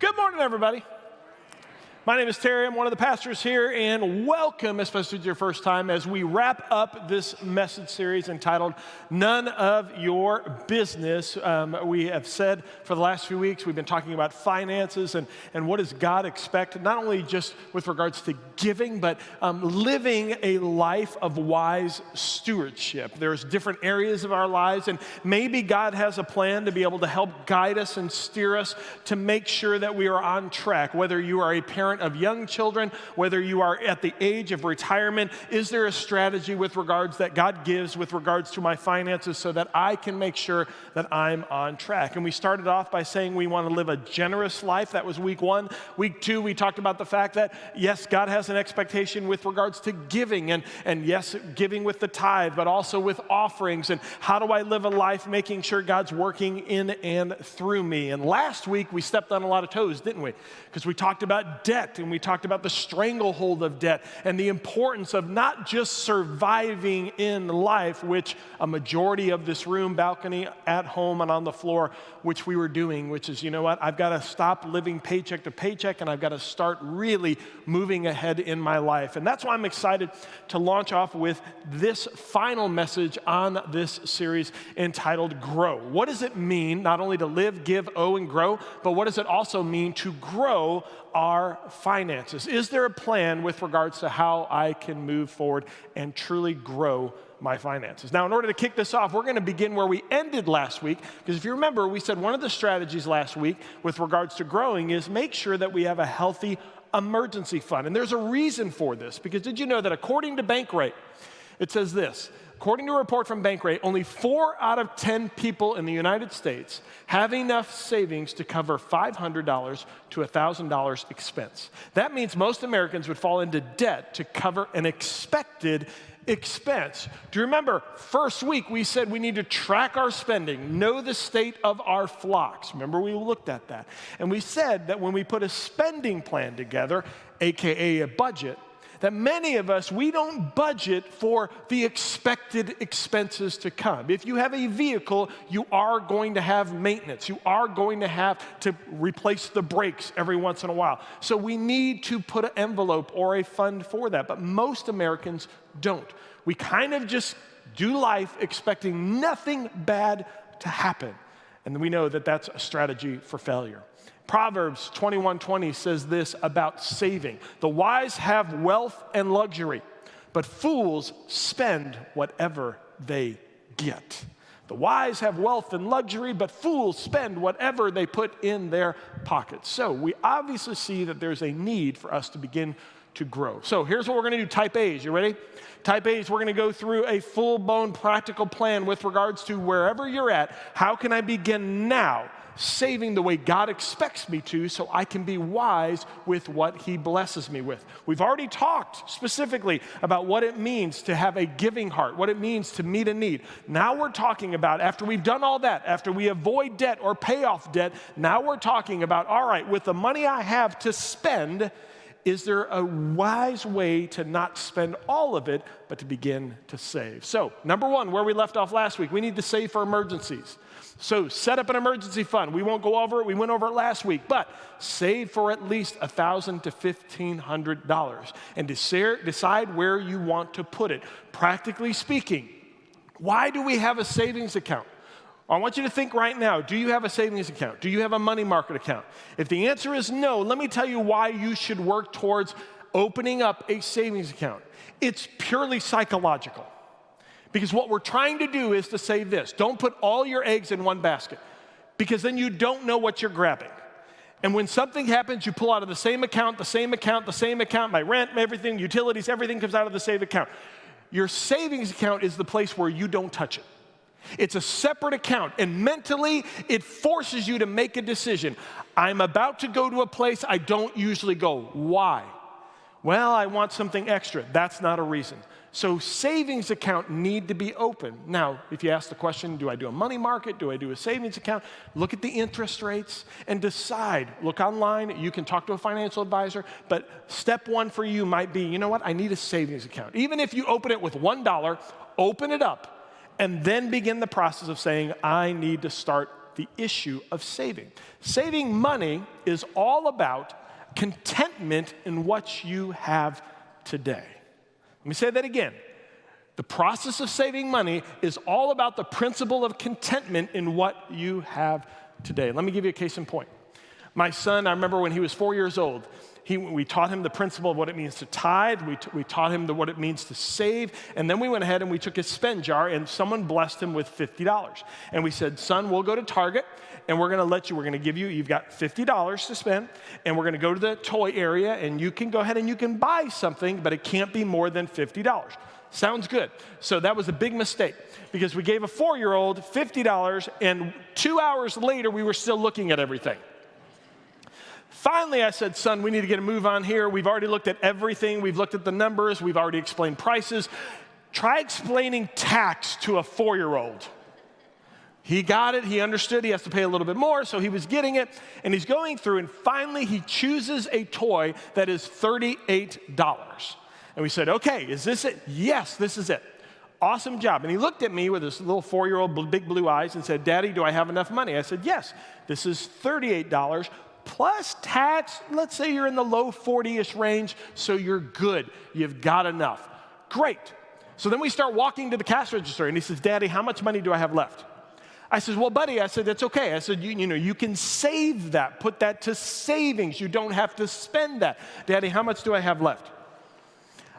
Good morning, everybody. My name is Terry. I'm one of the pastors here, and welcome, especially if it's your first time, as we wrap up this message series entitled None of Your Business. We have said for the last few weeks, we've been talking about finances and what does God expect, not only just with regards to giving, but living a life of wise stewardship. There's different areas of our lives, and maybe God has a plan to be able to help guide us and steer us to make sure that we are on track, whether you are a parent of young children, whether you are at the age of retirement. Is there a strategy with regards that God gives with regards to my finances so that I can make sure that I'm on track? And we started off by saying we want to live a generous life. That was week one. Week two, we talked about the fact that, yes, God has an expectation with regards to giving, and yes, giving with the tithe, but also with offerings. And how do I live a life making sure God's working in and through me? And last week, we stepped on a lot of toes, didn't we? Because we talked about debt, and we talked about the stranglehold of debt and the importance of not just surviving in life, which a majority of this room, balcony, at home, and on the floor, which we were doing, which is, you know what, I've got to stop living paycheck to paycheck, and I've got to start really moving ahead in my life. And that's why I'm excited to launch off with this final message on this series entitled Grow. What does it mean not only to live, give, owe, and grow, but what does it also mean to grow our finances? Is there a plan with regards to how I can move forward and truly grow my finances? Now, in order to kick this off, we're going to begin where we ended last week, because if you remember, we said one of the strategies last week with regards to growing is make sure that we have a healthy emergency fund. And there's a reason for this, because did you know that according to Bankrate, it says this: according to a report from Bankrate, only 4 out of 10 people in the United States have enough savings to cover $500 to $1,000 expense. That means most Americans would fall into debt to cover an expected expense. Do you remember, first week we said we need to track our spending, know the state of our flocks. Remember, we looked at that. And we said that when we put a spending plan together, AKA a budget, that many of us, we don't budget for the expected expenses to come. If you have a vehicle, you are going to have maintenance. You are going to have to replace the brakes every once in a while. So we need to put an envelope or a fund for that. But most Americans don't. We kind of just do life expecting nothing bad to happen. And we know that that's a strategy for failure. Proverbs 21:20 says this about saving: the wise have wealth and luxury, but fools spend whatever they get. The wise have wealth and luxury, but fools spend whatever they put in their pockets. So we obviously see that there's a need for us to begin to grow. So here's what we're going to do. Type A's. You ready? Type A's, we're going to go through a full-blown practical plan with regards to wherever you're at. How can I begin now saving the way God expects me to so I can be wise with what He blesses me with? We've already talked specifically about what it means to have a giving heart, what it means to meet a need. Now we're talking about, after we've done all that, after we avoid debt or pay off debt, now we're talking about, all right, with the money I have to spend, is there a wise way to not spend all of it, but to begin to save? So, number one, where we left off last week, we need to save for emergencies. So set up an emergency fund. We won't go over it. We went over it last week. But save for at least $1,000 to $1,500 and decide where you want to put it. Practically speaking, why do we have a savings account? I want you to think right now, do you have a savings account? Do you have a money market account? If the answer is no, let me tell you why you should work towards opening up a savings account. It's purely psychological. Because what we're trying to do is to say this: don't put all your eggs in one basket, because then you don't know what you're grabbing. And when something happens, you pull out of the same account, the same account, the same account, my rent, everything, utilities, everything comes out of the same account. Your savings account is the place where you don't touch it. It's a separate account, and mentally, it forces you to make a decision. I'm about to go to a place I don't usually go. Why? Well, I want something extra. That's not a reason. So savings account need to be open. Now, if you ask the question, do I do a money market? Do I do a savings account? Look at the interest rates and decide. Look online. You can talk to a financial advisor. But step one for you might be, you know what? I need a savings account. Even if you open it with $1, open it up and then begin the process of saying, I need to start the issue of saving. Saving money is all about contentment in what you have today. Let me say that again. The process of saving money is all about the principle of contentment in what you have today. Let me give you a case in point. My son, I remember when he was 4 years old, we taught him the principle of what it means to tithe. We taught him what it means to save. And then we went ahead and we took his spend jar, and someone blessed him with $50. And we said, son, we'll go to Target, and we're going to give you, you've got $50 to spend, and we're going to go to the toy area, and you can go ahead and you can buy something, but it can't be more than $50. Sounds good. So that was a big mistake, because we gave a 4-year-old $50, and 2 hours later, we were still looking at everything. Finally, I said, son, we need to get a move on here. We've already looked at everything. We've looked at the numbers. We've already explained prices. Try explaining tax to a 4-year-old. He got it. He understood he has to pay a little bit more, so he was getting it. And he's going through, and finally, he chooses a toy that is $38. And we said, okay, is this it? Yes, this is it. Awesome job. And he looked at me with his little 4-year-old big blue eyes and said, Daddy, do I have enough money? I said, yes, this is $38 plus tax. Let's say you're in the low 40-ish range, so you're good. You've got enough. Great. So then we start walking to the cash register, and he says, Daddy, how much money do I have left? I said, well, buddy, I said, that's okay. I said, you can save that. Put that to savings. You don't have to spend that. Daddy, how much do I have left?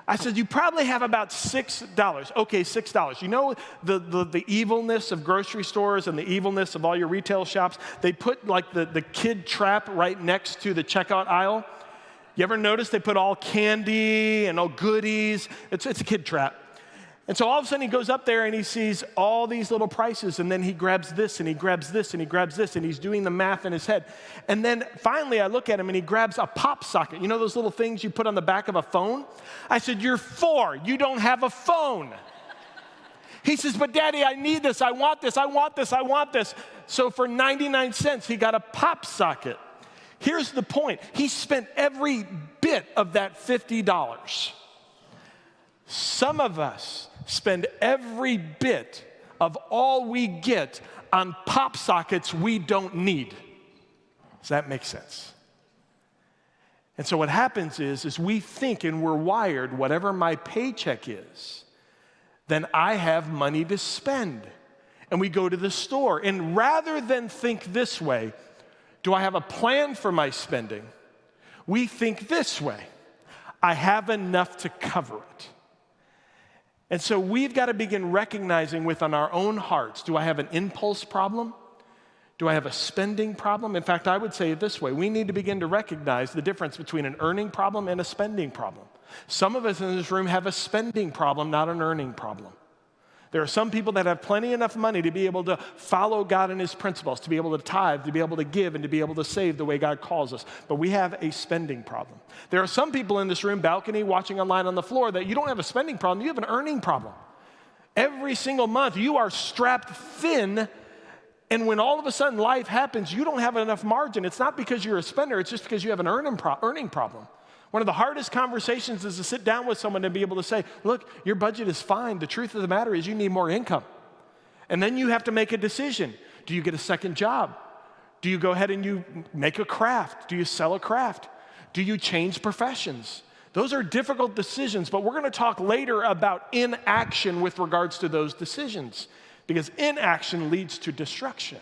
I said, you probably have about $6. Okay, $6. You know the evilness of grocery stores and the evilness of all your retail shops? They put like the kid trap right next to the checkout aisle. You ever notice they put all candy and all goodies? It's a kid trap. And so all of a sudden he goes up there and he sees all these little prices, and then he grabs this and he grabs this and he grabs this, and he's doing the math in his head. And then finally I look at him and he grabs a pop socket. You know those little things you put on the back of a phone? I said, you're 4, you don't have a phone. He says, but Daddy, I need this, I want this, I want this, I want this. So for 99 cents, he got a pop socket. Here's the point. He spent every bit of that $50. Some of us spend every bit of all we get on pop sockets we don't need. Does that make sense? And so what happens is we think, and we're wired, whatever my paycheck is, then I have money to spend. And we go to the store, and rather than think this way, do I have a plan for my spending? We think this way, I have enough to cover it. And so we've got to begin recognizing within our own hearts, do I have an impulse problem? Do I have a spending problem? In fact, I would say it this way. We need to begin to recognize the difference between an earning problem and a spending problem. Some of us in this room have a spending problem, not an earning problem. There are some people that have plenty enough money to be able to follow God and His principles, to be able to tithe, to be able to give, and to be able to save the way God calls us. But we have a spending problem. There are some people in this room, balcony, watching online on the floor, that you don't have a spending problem, you have an earning problem. Every single month, you are strapped thin, and when all of a sudden life happens, you don't have enough margin. It's not because you're a spender, it's just because you have an earning problem. One of the hardest conversations is to sit down with someone and be able to say, look, your budget is fine. The truth of the matter is you need more income. And then you have to make a decision. Do you get a second job? Do you go ahead and you make a craft? Do you sell a craft? Do you change professions? Those are difficult decisions, but we're going to talk later about inaction with regards to those decisions, because inaction leads to destruction.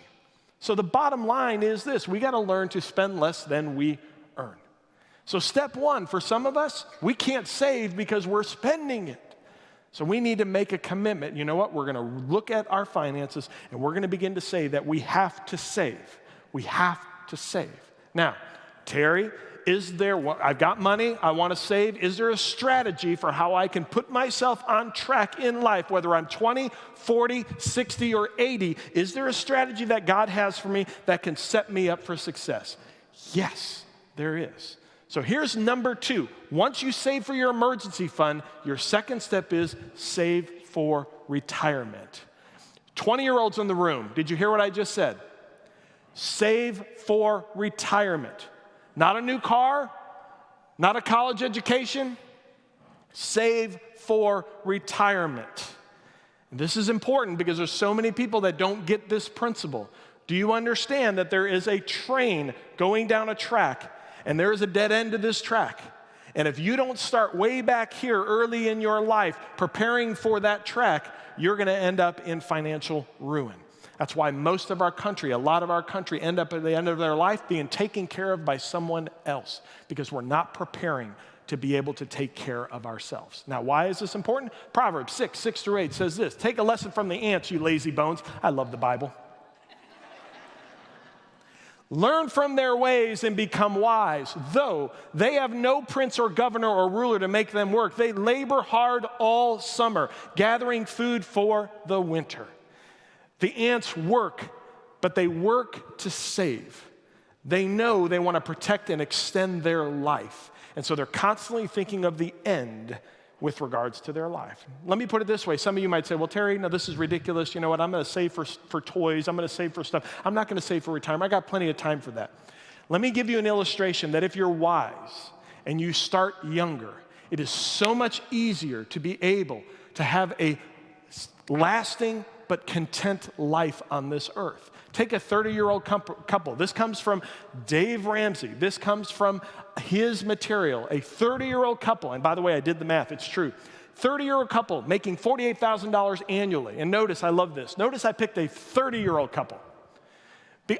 So the bottom line is this: we got to learn to spend less than we earn. So step one, for some of us, we can't save because we're spending it. So we need to make a commitment. You know what? We're going to look at our finances, and we're going to begin to say that we have to save. We have to save. Now, Terry, I've got money, I want to save. Is there a strategy for how I can put myself on track in life, whether I'm 20, 40, 60, or 80? Is there a strategy that God has for me that can set me up for success? Yes, there is. So here's number 2. Once you save for your emergency fund, your second step is save for retirement. 20-year-olds in the room, did you hear what I just said? Save for retirement. Not a new car, not a college education. Save for retirement. This is important because there's so many people that don't get this principle. Do you understand that there is a train going down a track, and there is a dead end to this track? And if you don't start way back here early in your life preparing for that track, you're going to end up in financial ruin. That's why most of our country, a lot of our country, end up at the end of their life being taken care of by someone else because we're not preparing to be able to take care of ourselves. Now, why is this important? Proverbs 6:6-8 says this: take a lesson from the ants, you lazy bones. I love the Bible. Learn from their ways and become wise. Though they have no prince or governor or ruler to make them work, they labor hard all summer, gathering food for the winter. The ants work, but they work to save. They know they want to protect and extend their life. And so they're constantly thinking of the end with regards to their life. Let me put it this way. Some of you might say, well, Terry, no, this is ridiculous. You know what? I'm going to save for toys. I'm going to save for stuff. I'm not going to save for retirement. I got plenty of time for that. Let me give you an illustration that if you're wise and you start younger, it is so much easier to be able to have a lasting but content life on this earth. Take a 30-year-old couple. This comes from Dave Ramsey. This comes from his material. A 30-year-old couple, and by the way, I did the math, it's true. 30-year-old couple making $48,000 annually. And notice, I love this. Notice I picked a 30-year-old couple.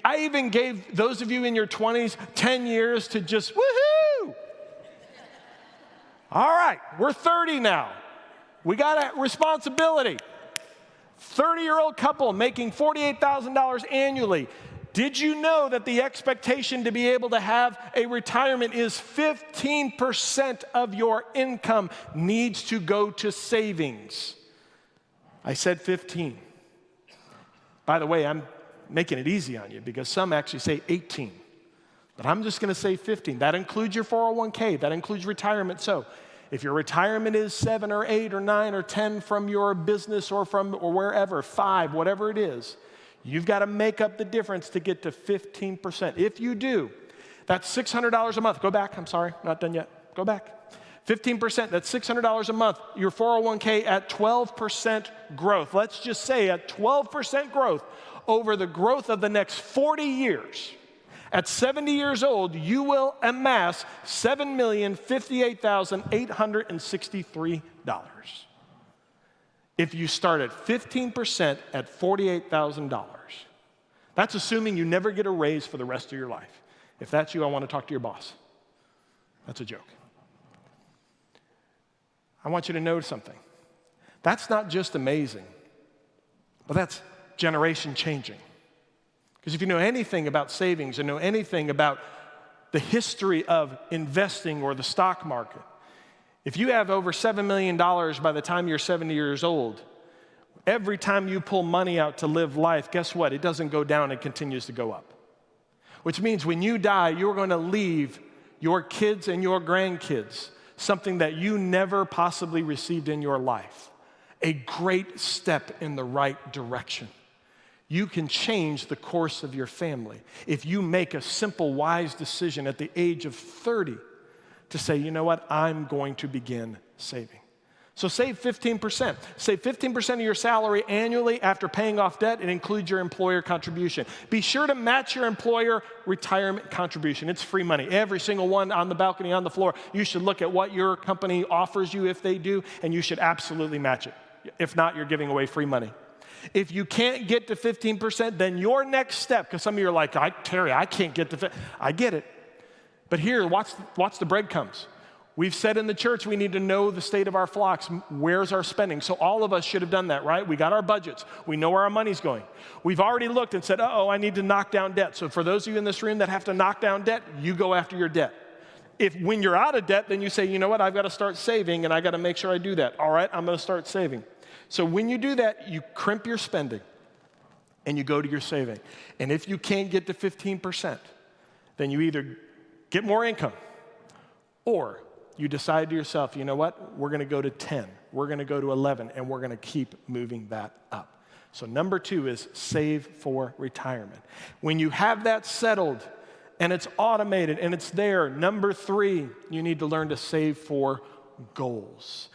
I even gave those of you in your 20s 10 years to just woohoo! All right, we're 30 now. We got a responsibility. 30-year-old couple making $48,000 annually. Did you know that the expectation to be able to have a retirement is 15% of your income needs to go to savings? I said 15. By the way, I'm making it easy on you because some actually say 18. But I'm just going to say 15. That includes your 401k. That includes retirement. So if your retirement is 7 or 8 or 9 or 10 from your business or wherever, 5, whatever it is, you've got to make up the difference to get to 15%. If you do, that's $600 a month. Go back. I'm sorry, not done yet. Go back. 15%, that's $600 a month. Your 401k at 12% growth. Let's just say at 12% growth over the growth of the next 40 years. At 70 years old, you will amass $7,058,863. If you start at 15% at $48,000. That's assuming you never get a raise for the rest of your life. If that's you, I want to talk to your boss. That's a joke. I want you to know something. That's not just amazing, but that's generation changing. Because if you know anything about savings and know anything about the history of investing or the stock market, if you have over $7 million by the time you're 70 years old, every time you pull money out to live life, guess what? It doesn't go down, it continues to go up. Which means when you die, you're going to leave your kids and your grandkids something that you never possibly received in your life. A great step in the right direction. You can change the course of your family if you make a simple, wise decision at the age of 30 to say, you know what, I'm going to begin saving. So save 15%. Save 15% of your salary annually after paying off debt. It includes your employer contribution. Be sure to match your employer retirement contribution. It's free money. Every single one on the balcony, on the floor. You should look at what your company offers you if they do, and you should absolutely match it. If not, you're giving away free money. If you can't get to 15%, then your next step, because some of you are like, Terry, I can't get to 15%. I get it. But here, watch the breadcrumbs. We've said in the church we need to know the state of our flocks. Where's our spending? So all of us should have done that, right? We got our budgets. We know where our money's going. We've already looked and said, I need to knock down debt. So for those of you in this room that have to knock down debt, you go after your debt. When you're out of debt, then you say, you know what, I've got to start saving, and I got to make sure I do that. All right, I'm going to start saving. So when you do that, you crimp your spending and you go to your saving. And if you can't get to 15%, then you either get more income or you decide to yourself, you know what, we're going to go to 10, we're going to go to 11, and we're going to keep moving that up. So number 2 is save for retirement. When you have that settled and it's automated and it's there, number 3, you need to learn to save for goals.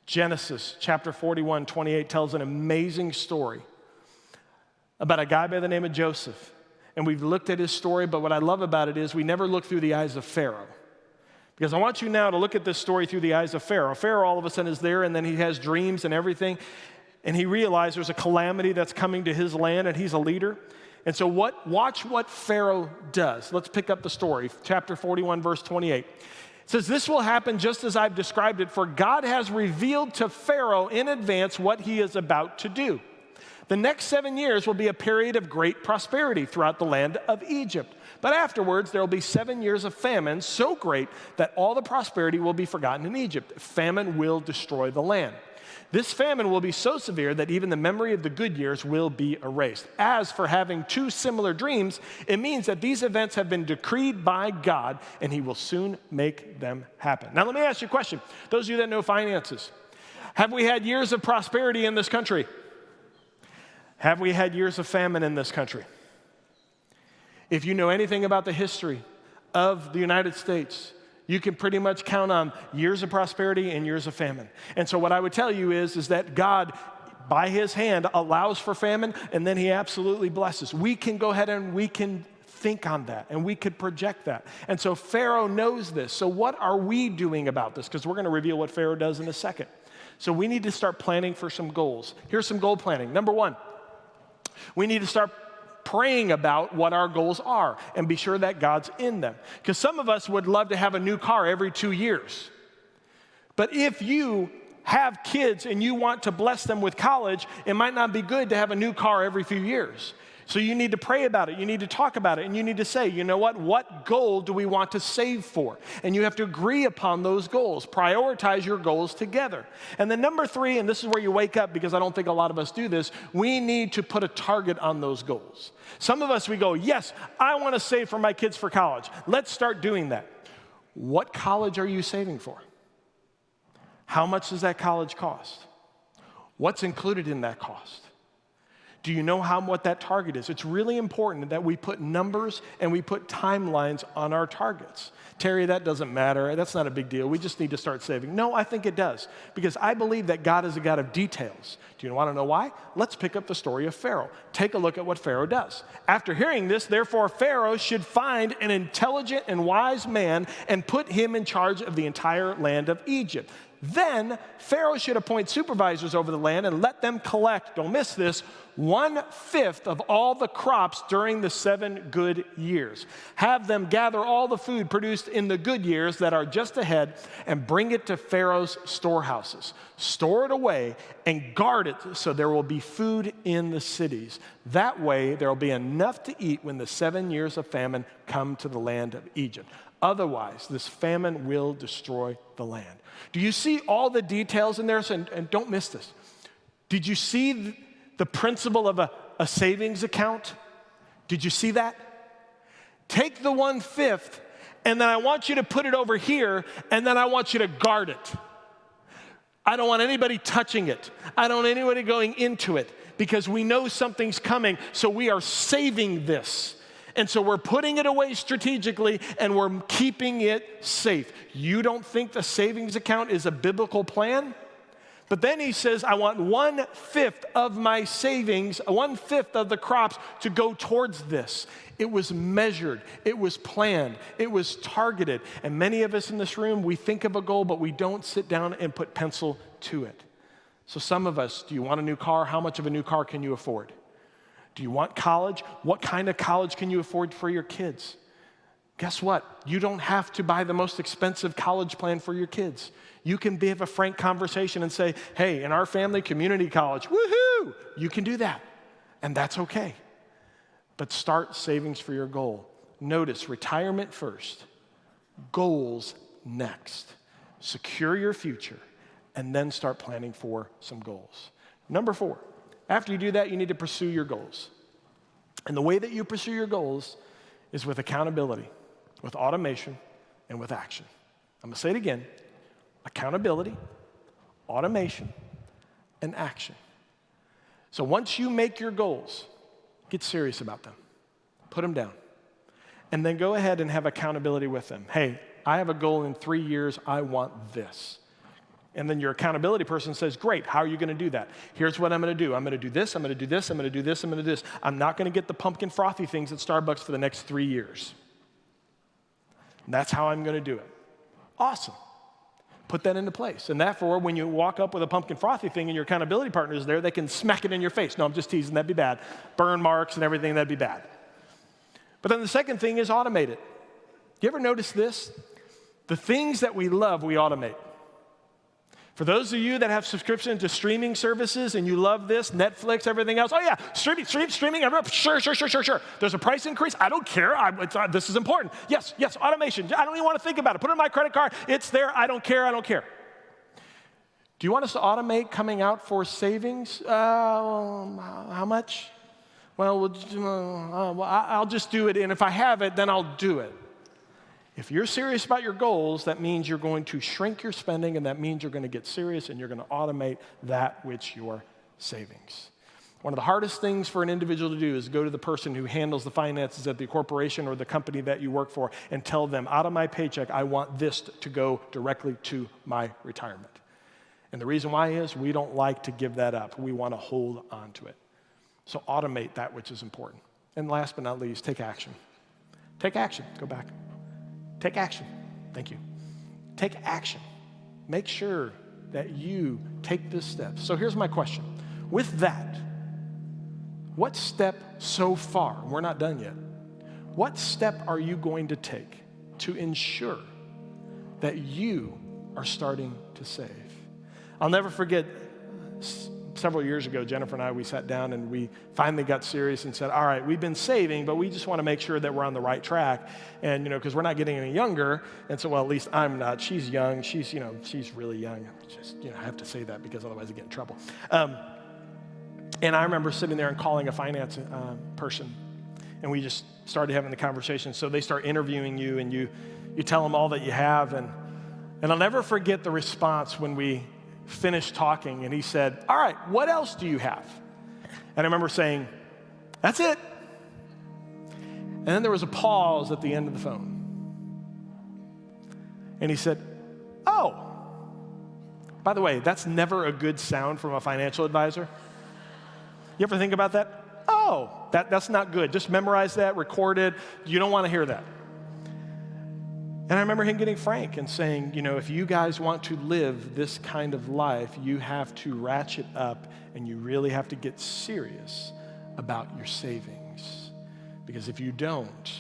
Genesis chapter 41, 28 tells an amazing story about a guy by the name of Joseph. and we've looked at his story, but what I love about it is we never look through the eyes of Pharaoh. Because I want you now to look at this story through the eyes of Pharaoh. Pharaoh all of a sudden is there, and then he has dreams and everything, and he realized there's a calamity that's coming to his land, and he's a leader. And so watch what Pharaoh does. Let's pick up the story, chapter 41, verse 28. It says, "This will happen just as I've described it, for God has revealed to Pharaoh in advance what he is about to do. The next 7 years will be a period of great prosperity throughout the land of Egypt. But afterwards, there will be 7 years of famine so great that all the prosperity will be forgotten in Egypt. Famine will destroy the land. This famine will be so severe that even the memory of the good years will be erased. As for having two similar dreams, it means that these events have been decreed by God, and he will soon make them happen." Now, let me ask you a question. Those of you that know finances, have we had years of prosperity in this country? Have we had years of famine in this country? If you know anything about the history of the United States, you can pretty much count on years of prosperity and years of famine. And so what I would tell you is that God, by his hand, allows for famine, and then he absolutely blesses. We can go ahead and we can think on that, and we could project that. And so Pharaoh knows this. So what are we doing about this? Because we're going to reveal what Pharaoh does in a second. So we need to start planning for some goals. Here's some goal planning. Number one, we need to start praying about what our goals are and be sure that God's in them. Because some of us would love to have a new car every 2 years. But if you have kids and you want to bless them with college, it might not be good to have a new car every few years. So you need to pray about it, you need to talk about it, and you need to say, you know what goal do we want to save for? And you have to agree upon those goals. Prioritize your goals together. And then number three, and this is where you wake up because I don't think a lot of us do this, we need to put a target on those goals. Some of us, we go, yes, I want to save for my kids for college. Let's start doing that. What college are you saving for? How much does that college cost? What's included in that cost? Do you know what that target is? It's really important that we put numbers and we put timelines on our targets. Terry, that doesn't matter. That's not a big deal. We just need to start saving. No, I think it does, because I believe that God is a God of details. Do you want to know why? Let's pick up the story of Pharaoh. Take a look at what Pharaoh does. After hearing this, therefore, Pharaoh should find an intelligent and wise man and put him in charge of the entire land of Egypt. Then Pharaoh should appoint supervisors over the land and let them collect, don't miss this, 1/5 of all the crops during the 7 good years. Have them gather all the food produced in the good years that are just ahead and bring it to Pharaoh's storehouses. Store it away and guard it so there will be food in the cities. That way there will be enough to eat when the 7 years of famine come to the land of Egypt. Otherwise, this famine will destroy the land. Do you see all the details in there? And don't miss this. Did you see the principle of a savings account? Did you see that? Take the 1/5, and then I want you to put it over here, and then I want you to guard it. I don't want anybody touching it. I don't want anybody going into it, because we know something's coming, so we are saving this. And so we're putting it away strategically, and we're keeping it safe. You don't think the savings account is a biblical plan? But then he says, I want 1/5 of my savings, 1/5 of the crops to go towards this. It was measured, it was planned, it was targeted. And many of us in this room, we think of a goal, but we don't sit down and put pencil to it. So some of us, do you want a new car? How much of a new car can you afford? Do you want college? What kind of college can you afford for your kids? Guess what? You don't have to buy the most expensive college plan for your kids. You can have a frank conversation and say, hey, in our family, community college, woohoo! You can do that, and that's okay. But start savings for your goal. Notice, retirement first, goals next. Secure your future, and then start planning for some goals. Number 4. After you do that, you need to pursue your goals. And the way that you pursue your goals is with accountability, with automation, and with action. I'm going to say it again. Accountability, automation, and action. So once you make your goals, get serious about them. Put them down. And then go ahead and have accountability with them. Hey, I have a goal in 3 years. I want this. And then your accountability person says, great, how are you going to do that? Here's what I'm going to do. I'm going to do this, I'm going to do this, I'm going to do this, I'm going to do this. I'm not going to get the pumpkin frothy things at Starbucks for the next 3 years. And that's how I'm going to do it. Awesome. Put that into place. And therefore, when you walk up with a pumpkin frothy thing and your accountability partner is there, they can smack it in your face. No, I'm just teasing, that'd be bad. Burn marks and everything, that'd be bad. But then the second thing is automate it. You ever notice this? The things that we love, we automate. For those of you that have subscription to streaming services and you love this, Netflix, everything else, oh yeah, streaming, sure. There's a price increase, I don't care, this is important. Yes, automation, I don't even want to think about it. Put it on my credit card, it's there, I don't care. Do you want us to automate coming out for savings? How much? Well, I'll just do it, and if I have it, then I'll do it. If you're serious about your goals, that means you're going to shrink your spending, and that means you're going to get serious and you're going to automate that which your savings. One of the hardest things for an individual to do is go to the person who handles the finances at the corporation or the company that you work for and tell them, out of my paycheck, I want this to go directly to my retirement. And the reason why is we don't like to give that up. We want to hold on to it. So automate that which is important. And last but not least, take action. Take action. Go back. Take action. Thank you. Take action. Make sure that you take this step. So here's my question. With that, what step so far, we're not done yet, what step are you going to take to ensure that you are starting to save? I'll never forget, several years ago, Jennifer and I, we sat down and we finally got serious and said, all right, we've been saving, but we just want to make sure that we're on the right track. And, because we're not getting any younger. And so, well, at least I'm not. She's young. She's really young. Just, I have to say that because otherwise I get in trouble. And I remember sitting there and calling a finance person. And we just started having the conversation. So they start interviewing you and you tell them all that you have. And I'll never forget the response when we finished talking, and he said, all right, what else do you have? And I remember saying, that's it. And then there was a pause at the end of the phone. And he said, oh, by the way, that's never a good sound from a financial advisor. You ever think about that? Oh, that's not good. Just memorize that, record it. You don't want to hear that. And I remember him getting frank and saying, if you guys want to live this kind of life, you have to ratchet up and you really have to get serious about your savings. Because if you don't,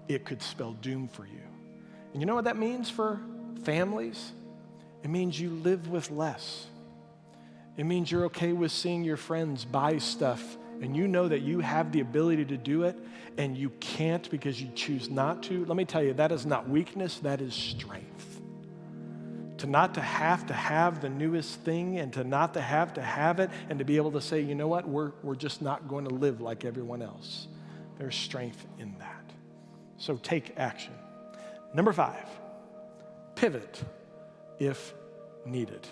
it could spell doom for you. And you know what that means for families? It means you live with less. It means you're okay with seeing your friends buy stuff and you know that you have the ability to do it and you can't because you choose not to. Let me tell you, that is not weakness, that is strength. To not to have the newest thing and to not to have it and to be able to say, you know what, we're just not going to live like everyone else. There's strength in that. So take action. Number 5, pivot if needed.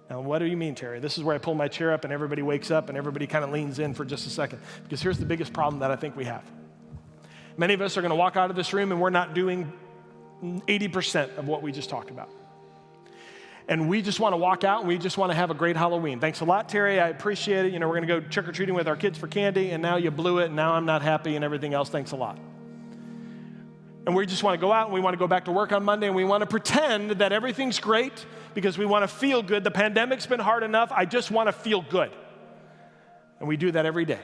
Now, what do you mean, Terry? This is where I pull my chair up and everybody wakes up and everybody kind of leans in for just a second. Because here's the biggest problem that I think we have. Many of us are going to walk out of this room and we're not doing 80% of what we just talked about. And we just want to walk out and we just want to have a great Halloween. Thanks a lot, Terry. I appreciate it. We're going to go trick-or-treating with our kids for candy and now you blew it and now I'm not happy and everything else. Thanks a lot. And we just want to go out and we want to go back to work on Monday and we want to pretend that everything's great because we want to feel good. The pandemic's been hard enough. I just want to feel good. And we do that every day.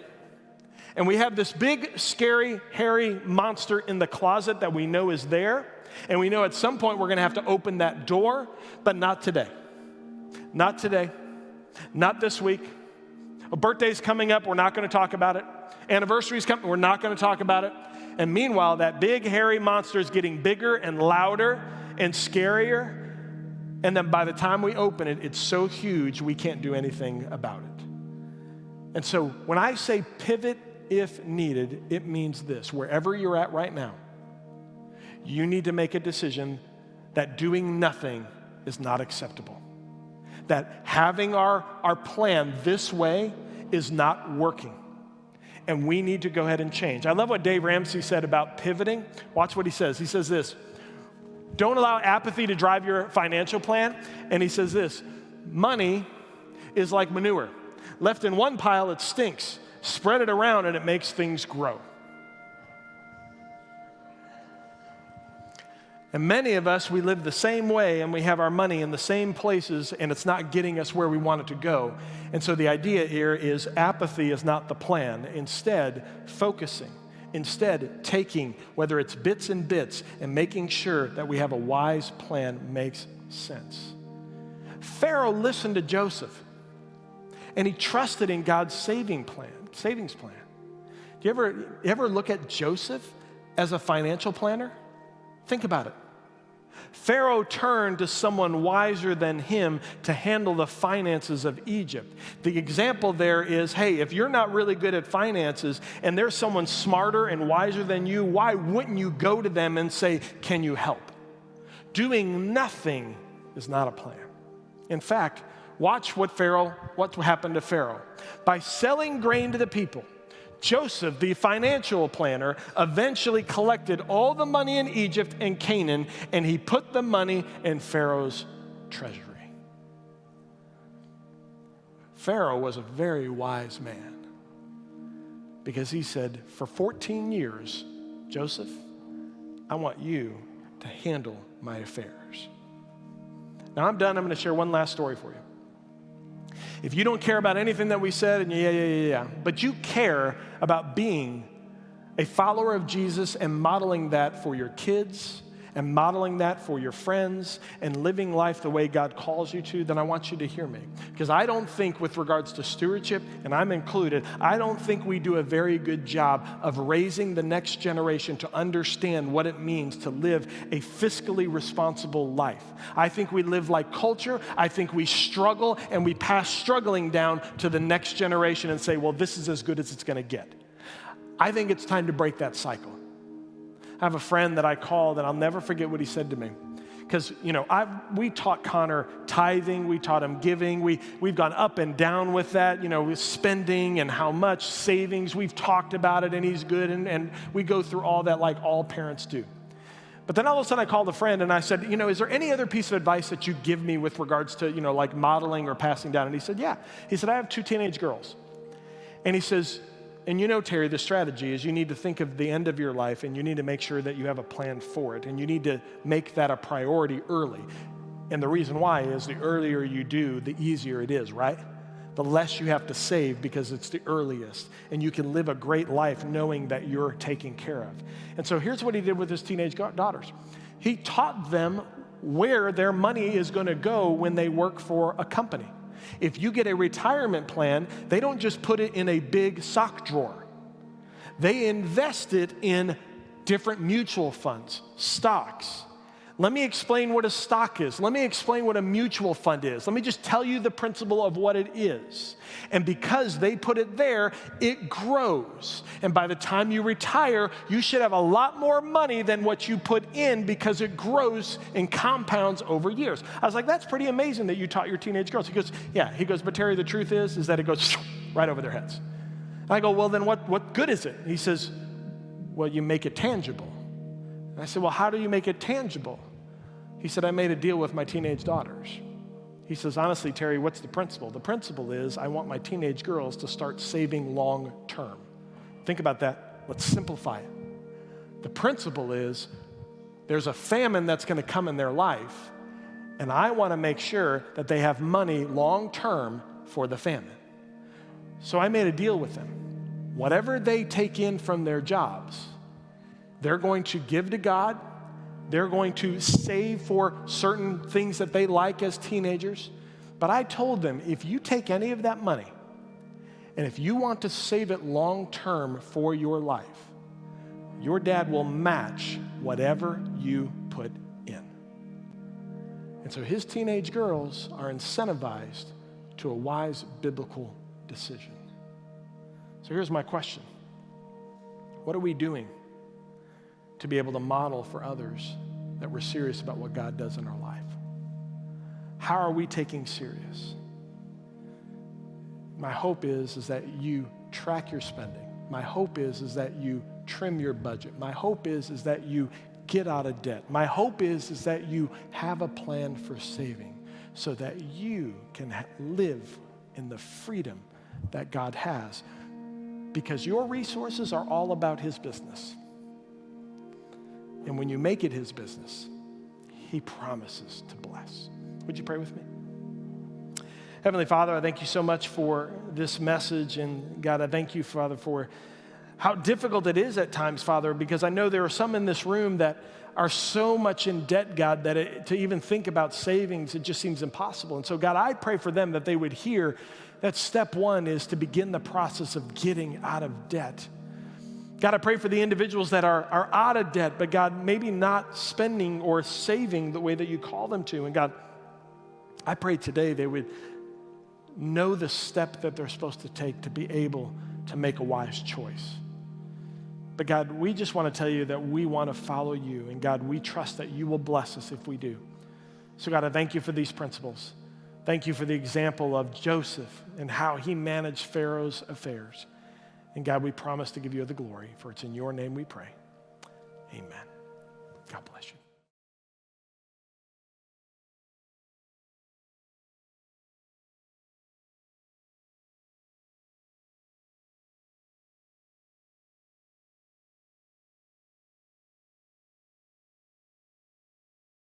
And we have this big, scary, hairy monster in the closet that we know is there. And we know at some point we're going to have to open that door, but not today. Not today. Not this week. A birthday's coming up. We're not going to talk about it. Anniversary's coming. We're not going to talk about it. And meanwhile, that big, hairy monster is getting bigger and louder and scarier. And then by the time we open it, it's so huge we can't do anything about it. And so when I say pivot if needed, it means this. Wherever you're at right now, you need to make a decision that doing nothing is not acceptable. That having our plan this way is not working. And we need to go ahead and change. I love what Dave Ramsey said about pivoting. Watch what he says. He says this: Don't allow apathy to drive your financial plan. And he says this, money is like manure. Left in one pile, it stinks. Spread it around and it makes things grow. And many of us, we live the same way and we have our money in the same places and it's not getting us where we want it to go. And so the idea here is apathy is not the plan. Instead, focusing. Instead, taking, whether it's bits and bits, and making sure that we have a wise plan makes sense. Pharaoh listened to Joseph and he trusted in God's savings plan. Do you ever look at Joseph as a financial planner? Think about it. Pharaoh turned to someone wiser than him to handle the finances of Egypt. The example there is, hey, if you're not really good at finances and there's someone smarter and wiser than you, why wouldn't you go to them and say, can you help? Doing nothing is not a plan. In fact, watch what happened to Pharaoh. By selling grain to the people, Joseph, the financial planner, eventually collected all the money in Egypt and Canaan, and he put the money in Pharaoh's treasury. Pharaoh was a very wise man because he said, for 14 years, Joseph, I want you to handle my affairs. Now I'm done. I'm going to share one last story for you. If you don't care about anything that we said, and but you care about being a follower of Jesus and modeling that for your kids and modeling that for your friends and living life the way God calls you to, then I want you to hear me. Because I don't think with regards to stewardship, and I'm included, I don't think we do a very good job of raising the next generation to understand what it means to live a fiscally responsible life. I think we live like culture. I think we struggle and we pass struggling down to the next generation and say, well, this is as good as it's going to get. I think it's time to break that cycle. I have a friend that I called, and I'll never forget what he said to me. Because, we taught Connor tithing, we taught him giving, we've gone up and down with that, with spending and how much savings. We've talked about it, and he's good, and we go through all that like all parents do. But then all of a sudden I called a friend, and I said, is there any other piece of advice that you give me with regards to, like modeling or passing down? And he said, yeah. He said, I have 2 teenage girls. And he says, and Terry, the strategy is you need to think of the end of your life and you need to make sure that you have a plan for it. And you need to make that a priority early. And the reason why is the earlier you do, the easier it is, right? The less you have to save because it's the earliest. And you can live a great life knowing that you're taken care of. And so here's what he did with his teenage daughters. He taught them where their money is going to go when they work for a company. If you get a retirement plan, they don't just put it in a big sock drawer. They invest it in different mutual funds, stocks. Let me explain what a stock is. Let me explain what a mutual fund is. Let me just tell you the principle of what it is. And because they put it there, it grows. And by the time you retire, you should have a lot more money than what you put in because it grows and compounds over years. I was like, that's pretty amazing that you taught your teenage girls. He goes, yeah. He goes, but Terry, the truth is that it goes right over their heads. And I go, well, then what good is it? And he says, well, you make it tangible. And I said, well, how do you make it tangible? He said, I made a deal with my teenage daughters. He says, honestly, Terry, what's the principle? The principle is I want my teenage girls to start saving long term. Think about that. Let's simplify it. The principle is there's a famine that's going to come in their life, and I want to make sure that they have money long term for the famine. So I made a deal with them. Whatever they take in from their jobs, they're going to give to God. They're going to save for certain things that they like as teenagers. But I told them, if you take any of that money, and if you want to save it long term for your life, your dad will match whatever you put in. And so his teenage girls are incentivized to a wise biblical decision. So here's my question. What are we doing to be able to model for others that we're serious about what God does in our life? How are we taking serious? My hope is that you track your spending. My hope is that you trim your budget. My hope is that you get out of debt. My hope is that you have a plan for saving so that you can live in the freedom that God has, because your resources are all about his business. And when you make it his business, he promises to bless. Would you pray with me? Heavenly Father, I thank you so much for this message. And God, I thank you, Father, for how difficult it is at times, Father, because I know there are some in this room that are so much in debt, God, that to even think about savings, it just seems impossible. And so, God, I pray for them that they would hear that step one is to begin the process of getting out of debt. God, I pray for the individuals that are out of debt, but God, maybe not spending or saving the way that you call them to. And God, I pray today they would know the step that they're supposed to take to be able to make a wise choice. But God, we just want to tell you that we want to follow you. And God, we trust that you will bless us if we do. So God, I thank you for these principles. Thank you for the example of Joseph and how he managed Pharaoh's affairs. And God, we promise to give you the glory, for it's in your name we pray. Amen. God bless you.